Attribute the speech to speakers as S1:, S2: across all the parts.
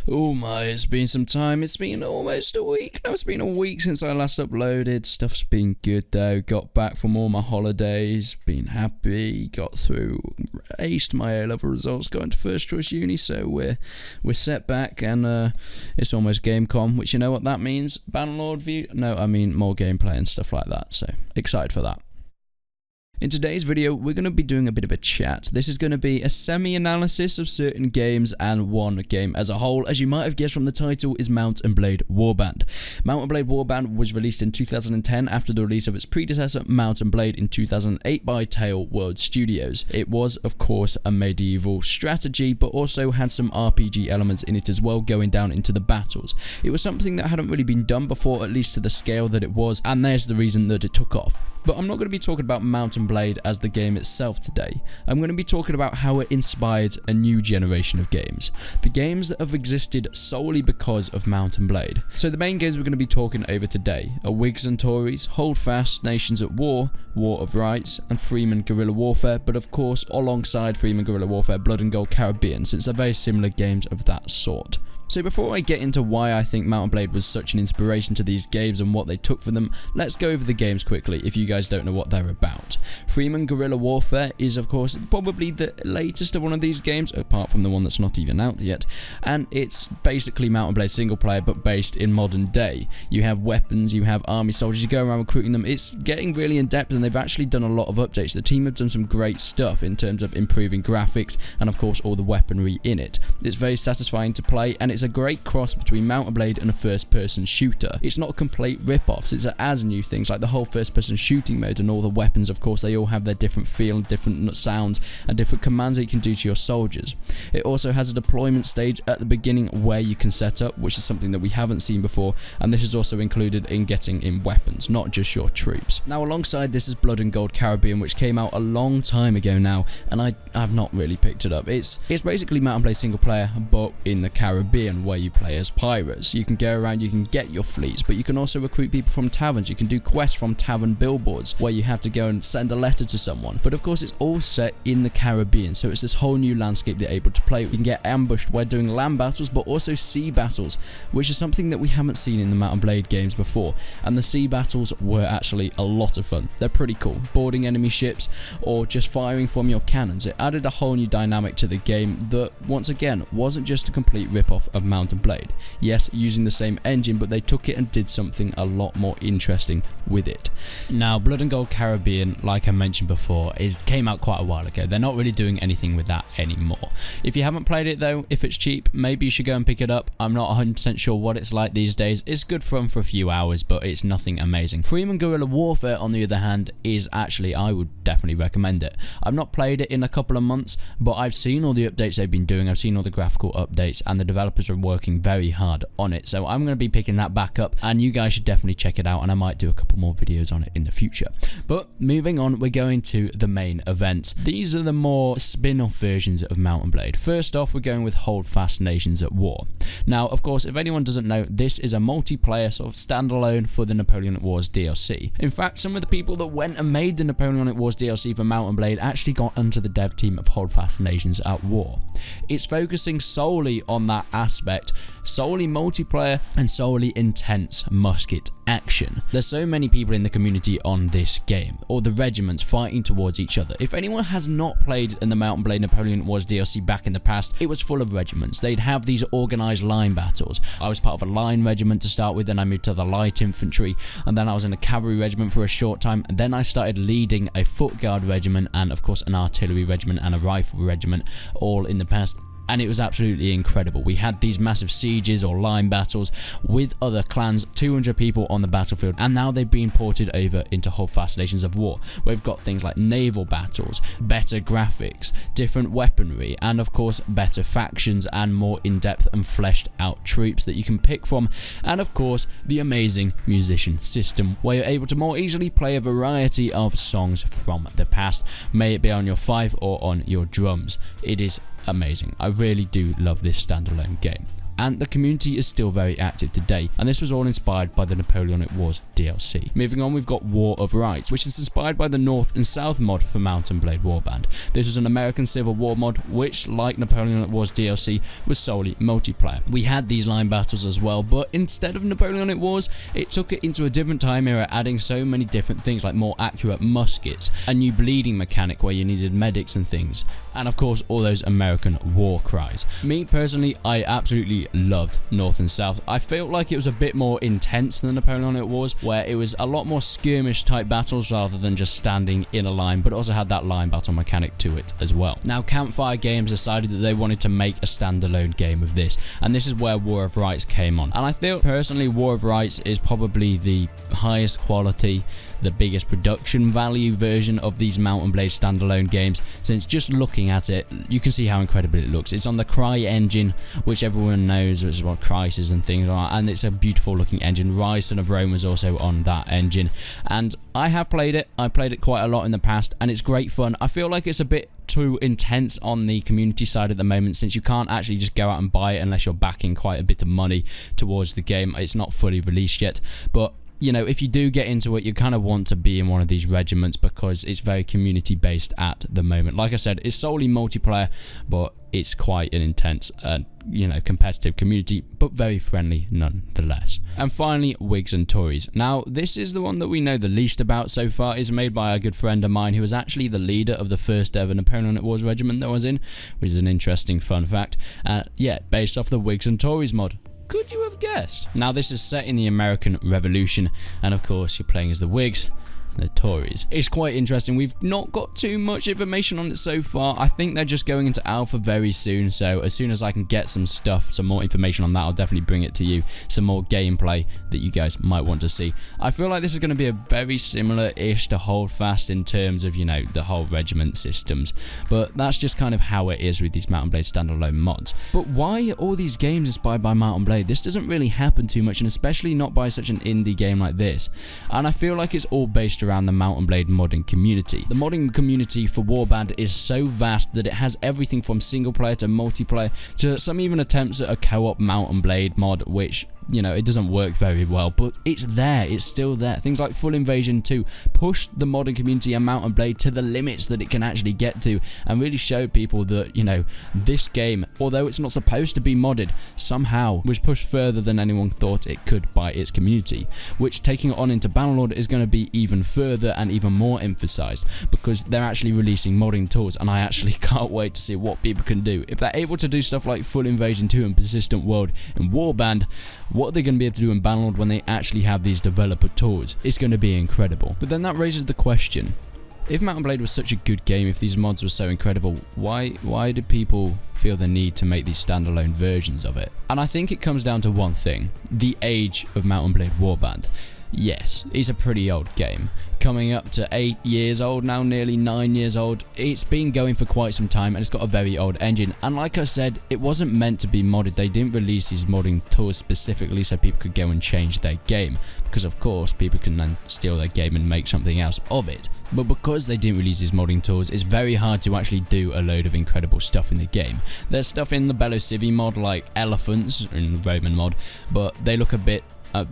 S1: Oh my, it's been some time. It's been almost a week. No, it's been a week since I last uploaded. Stuff's been good though. Got back from all my holidays. Been happy. Got through. Aced my A-level results. Got into first choice uni. So we're set back and it's almost Gamecom. Which you know what that means? Bannerlord view? No, I mean more gameplay and stuff like that. So excited for that. In today's video, we're going to be doing a bit of a chat. This is going to be a semi-analysis of certain games and one game as a whole. As you might have guessed from the title, is Mount & Blade Warband. Mount & Blade Warband was released in 2010 after the release of its predecessor, Mount & Blade, in 2008 by Tale World Studios. It was, of course, a medieval strategy, but also had some RPG elements in it as well, going down into the battles. It was something that hadn't really been done before, at least to the scale that it was, and there's the reason that it took off. But I'm not going to be talking about Mount & Blade as the game itself today. I'm going to be talking about how it inspired a new generation of games. The games that have existed solely because of Mount & Blade. So the main games we're going to be talking over today are Whigs and Tories, Holdfast, Nations at War, War of Rights, and Freeman Guerrilla Warfare, but of course alongside Freeman Guerrilla Warfare, Blood and Gold Caribbean, since they're very similar games of that sort. So before I get into why I think Mount & Blade was such an inspiration to these games and what they took from them, let's go over the games quickly if you guys don't know what they're about. Freeman Guerrilla Warfare is of course probably the latest of one of these games, apart from the one that's not even out yet, and it's basically Mount & Blade single player but based in modern day. You have weapons, you have army soldiers, you go around recruiting them. It's getting really in depth and they've actually done a lot of updates. The team have done some great stuff in terms of improving graphics and of course all the weaponry in it. It's very satisfying to play and it's a great cross between Mount & Blade and a first-person shooter. It's not a complete rip-off, since it adds new things like the whole first-person shooting mode and all the weapons. Of course, they all have their different feel, different sounds, and different commands that you can do to your soldiers. It also has a deployment stage at the beginning where you can set up, which is something that we haven't seen before, and this is also included in getting in weapons, not just your troops. Now, alongside this is Blood and Gold Caribbean, which came out a long time ago now, and I've not really picked it up. It's basically Mount & Blade single player, but in the Caribbean, where you play as pirates. You can go around, you can get your fleets, but you can also recruit people from taverns. You can do quests from tavern billboards where you have to go and send a letter to someone. But of course it's all set in the Caribbean, so it's this whole new landscape they're able to play. You can get ambushed while doing land battles, but also sea battles, which is something that we haven't seen in the Mount & Blade games before. And the sea battles were actually a lot of fun. They're pretty cool. Boarding enemy ships or just firing from your cannons. It added a whole new dynamic to the game that, once again, wasn't just a complete rip-off of Mount & Blade. Yes, using the same engine, but they took it and did something a lot more interesting with it. Now, Blood and Gold Caribbean, like I mentioned before, came out quite a while ago. They're not really doing anything with that anymore. If you haven't played it though, if it's cheap, maybe you should go and pick it up. I'm not 100% sure what it's like these days. It's good fun for a few hours, but it's nothing amazing. Freeman Guerrilla Warfare, on the other hand, is actually, I would definitely recommend it. I've not played it in a couple of months, but I've seen all the updates they've been doing. I've seen all the graphical updates, and the developers are working very hard on it, so I'm going to be picking that back up, and you guys should definitely check it out, and I might do a couple more videos on it in the future. But moving on, we're going to the main events. These are the more spin-off versions of Mount & Blade. First off, we're going with Holdfast, Nations at War. Now, of course, if anyone doesn't know, this is a multiplayer sort of standalone for the Napoleonic Wars DLC. In fact, some of the people that went and made the Napoleonic Wars DLC for Mount & Blade actually got onto the dev team of Holdfast, Nations at War. It's focusing solely on that aspect, solely multiplayer and solely intense musket action. There's so many people in the community on this game, or the regiments fighting towards each other. If anyone has not played in the Mount & Blade Napoleon Wars DLC back in the past, it was full of regiments. They'd have these organized line battles. I was part of a line regiment to start with, then I moved to the light infantry, and then I was in a cavalry regiment for a short time, and then I started leading a foot guard regiment and of course an artillery regiment and a rifle regiment, all in the past. And it was absolutely incredible. We had these massive sieges or line battles with other clans, 200 people on the battlefield, and now they've been ported over into Holdfast, Nations of War. We've got things like naval battles, better graphics, different weaponry, and of course better factions and more in-depth and fleshed out troops that you can pick from, and of course the amazing musician system where you're able to more easily play a variety of songs from the past, may it be on your fife or on your drums. It is amazing. I really do love this standalone game. and the community is still very active today, and this was all inspired by the Napoleonic Wars DLC. Moving on, we've got War of Rights, which is inspired by the North and South mod for Mount & Blade Warband. This is an American Civil War mod, which, like Napoleonic Wars DLC, was solely multiplayer. We had these line battles as well, but instead of Napoleonic Wars, it took it into a different time era, adding so many different things like more accurate muskets, a new bleeding mechanic where you needed medics and things, and of course all those American war cries. Me personally, I absolutely loved North and South. I felt like it was a bit more intense than Napoleonic Wars, where it was a lot more skirmish type battles rather than just standing in a line, but also had that line battle mechanic to it as well. Now, Campfire Games decided that they wanted to make a standalone game of this, and this is where War of Rights came on. And I feel personally War of Rights is probably the highest quality, the biggest production value version of these Mount & Blade standalone games, since just looking at it, you can see how incredible it looks. It's on the Cry engine, which everyone knows is what Crysis and things are, and it's a beautiful looking engine. Rise Son of Rome was also on that engine, and I have played it. I played it quite a lot in the past, and it's great fun. I feel like it's a bit too intense on the community side at the moment, since you can't actually just go out and buy it unless you're backing quite a bit of money towards the game. It's not fully released yet, but you know, if you do get into it, you kind of want to be in one of these regiments because it's very community based at the moment. Like I said, it's solely multiplayer, but it's quite an intense you know, competitive community, but very friendly nonetheless. And finally, Whigs and Tories. Now, this is the one that we know the least about so far. It's made by a good friend of mine who was actually the leader of the first ever Napoleonic Wars regiment that I was in, which is an interesting fun fact. Yeah, based off the Whigs and Tories mod. Could you have guessed? Now, this is set in the American Revolution, and of course, you're playing as the Whigs and the Tories. It's quite interesting. We've not got too much information on it so far. I think they're just going into alpha very soon, so as soon as I can get some more information on that, I'll definitely bring it to you. Some more gameplay that you guys might want to see. I feel like this is going to be a very similar-ish to Holdfast in terms of, you know, the whole regiment systems, but that's just kind of how it is with these Mount & Blade standalone mods. But why are all these games inspired by Mount & Blade? This doesn't really happen too much, and especially not by such an indie game like this, and I feel like it's all based around the Mount & Blade modding community. The modding community for Warband is so vast that it has everything from single player to multiplayer to some even attempts at a co-op Mount & Blade mod, which, you know, it doesn't work very well, but it's there, it's still there. Things like Full Invasion 2 pushed the modding community and Mount & Blade to the limits that it can actually get to, and really showed people that, you know, this game, although it's not supposed to be modded, somehow was pushed further than anyone thought it could by its community, which taking it on into Bannerlord is going to be even further and even more emphasized, because they're actually releasing modding tools, and I actually can't wait to see what people can do. If they're able to do stuff like Full Invasion 2 and Persistent World in Warband, what are they going to be able to do in Bannerlord when they actually have these developer tools? It's going to be incredible. But then that raises the question, if Mount & Blade was such a good game, if these mods were so incredible, why did people feel the need to make these standalone versions of it? And I think it comes down to one thing: the age of Mount & Blade Warband. Yes, it's a pretty old game, coming up to 8 years old now, nearly 9 years old. It's been going for quite some time, and it's got a very old engine, and like I said, it wasn't meant to be modded. They didn't release these modding tools specifically so people could go and change their game, because of course people can then steal their game and make something else of it. But because they didn't release these modding tools, it's very hard to actually do a load of incredible stuff in the game. There's stuff in the Bello Civi mod like elephants in the Roman mod, but they look a bit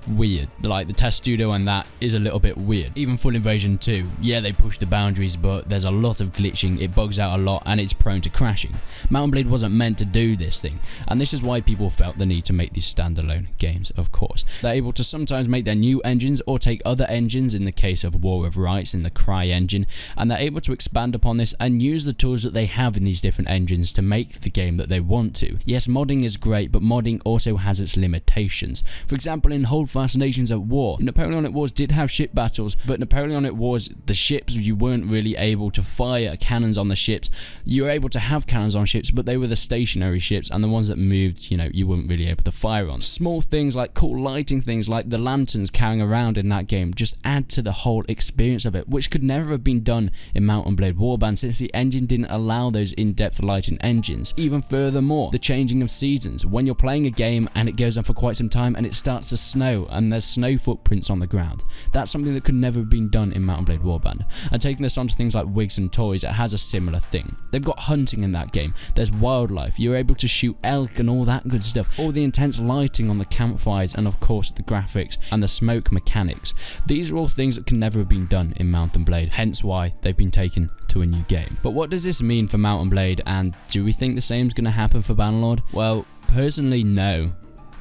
S1: weird. Like the test studio and that is a little bit weird. Even Full Invasion 2, yeah, they push the boundaries, but there's a lot of glitching, it bugs out a lot, and it's prone to crashing. Mount & Blade wasn't meant to do this thing, and this is why people felt the need to make these standalone games, of course. They're able to sometimes make their new engines or take other engines, in the case of War of Rights in the Cry engine, and they're able to expand upon this and use the tools that they have in these different engines to make the game that they want to. Yes, modding is great, but modding also has its limitations. For example, in Holdfast Nations at War, Napoleonic Wars did have ship battles, but Napoleonic Wars, the ships, you weren't really able to fire cannons on the ships. You were able to have cannons on ships, but they were the stationary ships, and the ones that moved, you know, you weren't really able to fire on. Small things like cool lighting things like the lanterns carrying around in that game just add to the whole experience of it, which could never have been done in Mount & Blade Warband since the engine didn't allow those in-depth lighting engines. Even furthermore, the changing of seasons. When you're playing a game and it goes on for quite some time and it starts to snow and there's snow footprints on the ground. That's something that could never have been done in Mount and Blade Warband. And taking this on to things like Whigs and Tories, it has a similar thing. They've got hunting in that game, there's wildlife, you're able to shoot elk and all that good stuff, all the intense lighting on the campfires, and of course the graphics and the smoke mechanics. These are all things that can never have been done in Mount and Blade, hence why they've been taken to a new game. But what does this mean for Mount and Blade, and do we think the same is going to happen for Bannerlord? Well, personally, no.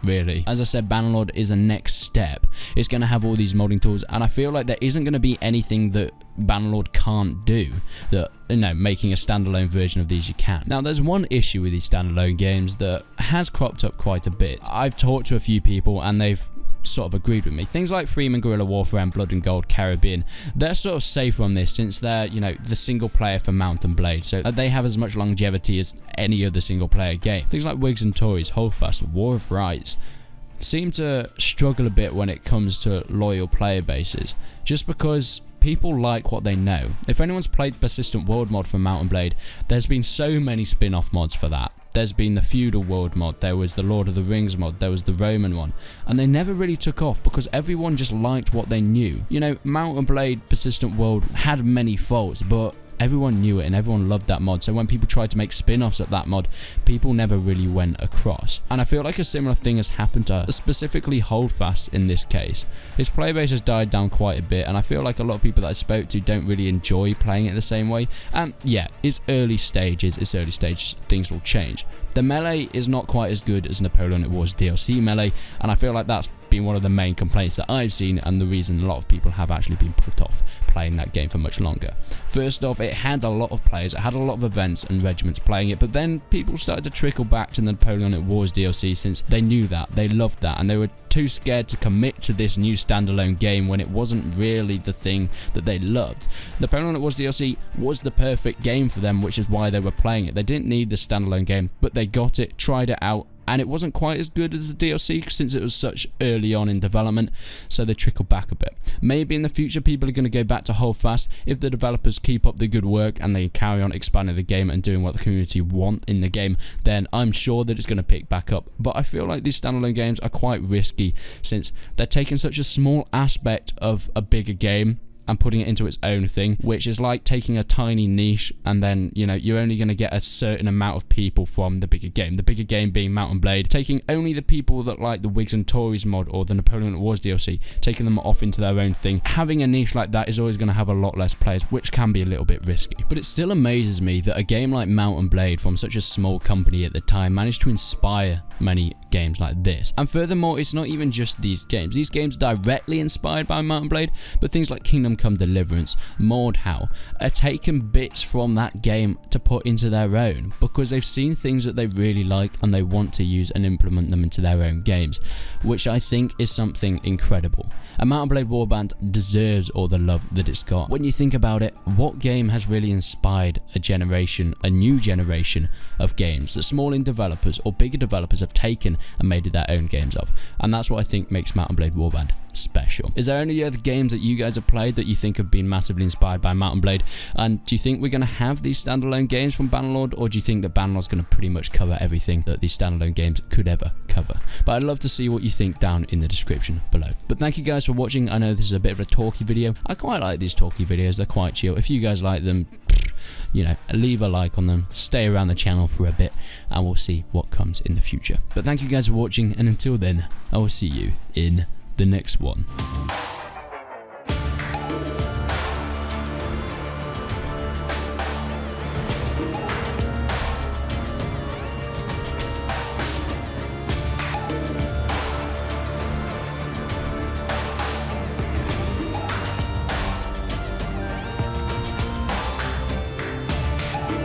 S1: Really. As I said, Bannerlord is a next step. It's going to have all these modding tools, and I feel like there isn't going to be anything that Bannerlord can't do. That, making a standalone version of these you can. Now, there's one issue with these standalone games that has cropped up quite a bit. I've talked to a few people, and they've sort of agreed with me. Things like Freeman, Guerrilla Warfare, and Blood and Gold Caribbean, they're sort of safe on this since they're, the single player for Mount and Blade, so they have as much longevity as any other single player game. Things like Whigs and Tories, Holdfast, War of Rights seem to struggle a bit when it comes to loyal player bases, just because people like what they know. If anyone's played Persistent World mod for Mount and Blade, there's been so many spin-off mods for that. There's been the Feudal World mod, there was the Lord of the Rings mod, there was the Roman one, and they never really took off because everyone just liked what they knew. Mount and Blade Persistent World had many faults, but everyone knew it and everyone loved that mod, so when people tried to make spin-offs of that mod, people never really went across. And I feel like a similar thing has happened to specifically Holdfast in this case. His player base has died down quite a bit, and I feel like a lot of people that I spoke to don't really enjoy playing it the same way. And yeah, it's early stages, things will change. The melee is not quite as good as Napoleonic Wars DLC melee, and I feel like that's been one of the main complaints that I've seen, and the reason a lot of people have actually been put off playing that game for much longer. First off, it had a lot of players, it had a lot of events and regiments playing it, but then people started to trickle back to the Napoleonic Wars DLC since they knew that, they loved that, and they were too scared to commit to this new standalone game when it wasn't really the thing that they loved. Napoleonic Wars DLC was the perfect game for them, which is why they were playing it. They didn't need the standalone game, but they got it, tried it out, and it wasn't quite as good as the DLC since it was such early on in development, so they trickled back a bit. Maybe in the future people are going to go back to Holdfast if the developers keep up the good work and they carry on expanding the game and doing what the community want in the game, then I'm sure that it's going to pick back up. But I feel like these standalone games are quite risky since they're taking such a small aspect of a bigger game and putting it into its own thing, which is like taking a tiny niche and then, you're only going to get a certain amount of people from the bigger game. The bigger game being Mount and Blade, taking only the people that like the Whigs and Tories mod or the Napoleonic Wars DLC, taking them off into their own thing. Having a niche like that is always going to have a lot less players, which can be a little bit risky. But it still amazes me that a game like Mount and Blade from such a small company at the time managed to inspire many games like this. And furthermore, it's not even just these games. These games are directly inspired by Mount and Blade, but things like Kingdom Come Deliverance, Mordhau are taking bits from that game to put into their own because they've seen things that they really like and they want to use and implement them into their own games, which I think is something incredible. And Mount and Blade Warband deserves all the love that it's got. When you think about it, what game has really inspired a new generation of games that small developers or bigger developers have taken and made it their own games of? And that's what I think makes Mount and Blade Warband special. Is there any other games that you guys have played that you think have been massively inspired by Mount and Blade? And do you think we're going to have these standalone games from Bannerlord, or do you think that Bannerlord's going to pretty much cover everything that these standalone games could ever cover? But I'd love to see what you think down in the description below. But thank you guys for watching. I know this is a bit of a talky video. I quite like these talky videos, they're quite chill. If you guys like them, leave a like on them, stay around the channel for a bit, and we'll see what comes in the future. But thank you guys for watching, and until then, I will see you in the next one.